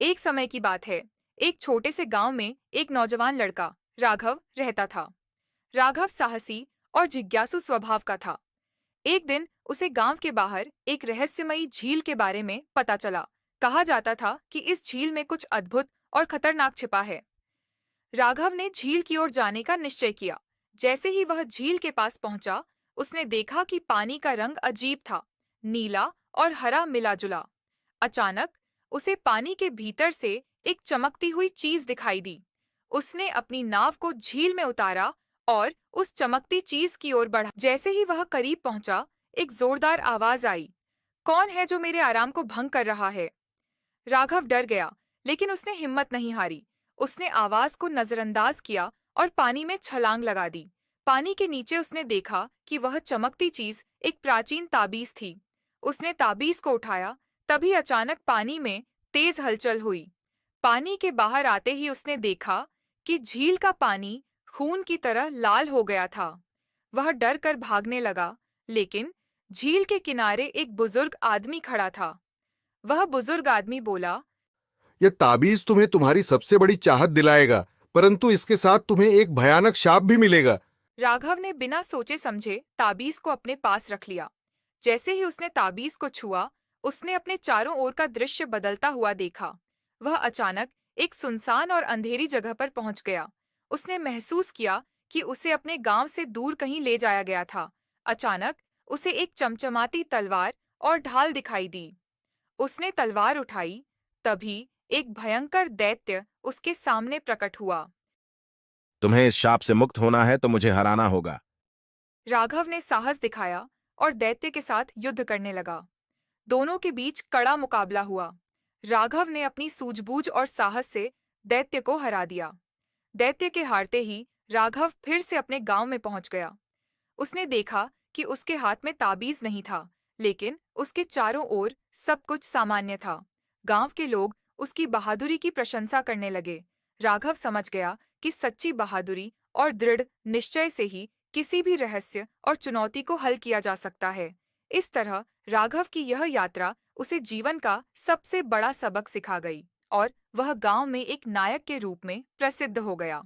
एक समय की बात है। एक छोटे से गांव में एक नौजवान लड़का राघव रहता था। राघव साहसी और जिज्ञासु स्वभाव का था। एक दिन उसे गांव के बाहर एक रहस्यमयी झील के बारे में पता चला। कहा जाता था कि इस झील में कुछ अद्भुत और खतरनाक छिपा है। राघव ने झील की ओर जाने का निश्चय किया। जैसे ही वह झील के पास पहुंचा, उसने देखा कि पानी का रंग अजीब था, नीला और हरा मिला-जुला। अचानक उसे पानी के भीतर से एक चमकती हुई चीज दिखाई दी। उसने अपनी नाव को झील में उतारा और उस चमकती चीज की ओर बढ़ा। जैसे ही वह करीब पहुंचा, एक जोरदार आवाज आई, कौन है जो मेरे आराम को भंग कर रहा है? राघव डर गया, लेकिन उसने हिम्मत नहीं हारी। उसने आवाज को नजरअंदाज किया और पानी में छलांग लगा दी। पानी के नीचे उसने देखा कि वह चमकती चीज एक प्राचीन ताबीज थी। उसने ताबीज को उठाया, तभी अचानक पानी में तेज हलचल हुई। पानी के बाहर आते ही उसने देखा कि झील का पानी खून की तरह लाल हो गया था। वह डर कर भागने लगा, लेकिन झील के किनारे एक बुजुर्ग आदमी खड़ा था। वह बुजुर्ग आदमी बोला, यह ताबीज तुम्हें तुम्हारी सबसे बड़ी चाहत दिलाएगा, परंतु इसके साथ तुम्हें एक भयानक शाप भी मिलेगा। राघव ने बिना सोचे समझे ताबीज को अपने पास रख लिया। जैसे ही उसने ताबीज को छुआ, उसने अपने चारों ओर का दृश्य बदलता हुआ देखा। वह अचानक एक सुनसान और अंधेरी जगह पर पहुंच गया। उसने महसूस किया कि उसे अपने गांव से दूर कहीं ले जाया गया था। अचानक उसे एक चमचमाती तलवार और ढाल दिखाई दी। उसने तलवार उठाई, तभी एक भयंकर दैत्य उसके सामने प्रकट हुआ। तुम्हें इस शाप से मुक्त होना है तो मुझे हराना होगा। राघव ने साहस दिखाया और दैत्य के साथ युद्ध करने लगा। दोनों के बीच कड़ा मुकाबला हुआ। राघव ने अपनी सूझबूझ और साहस से दैत्य को हरा दिया। दैत्य के हारते ही राघव फिर से अपने गांव में पहुंच गया। उसने देखा कि उसके हाथ में ताबीज नहीं था, लेकिन उसके चारों ओर सब कुछ सामान्य था। गांव के लोग उसकी बहादुरी की प्रशंसा करने लगे। राघव समझ गया कि सच्ची बहादुरी और दृढ़ निश्चय से ही किसी भी रहस्य और चुनौती को हल किया जा सकता है। इस तरह राघव की यह यात्रा उसे जीवन का सबसे बड़ा सबक सिखा गई और वह गांव में एक नायक के रूप में प्रसिद्ध हो गया।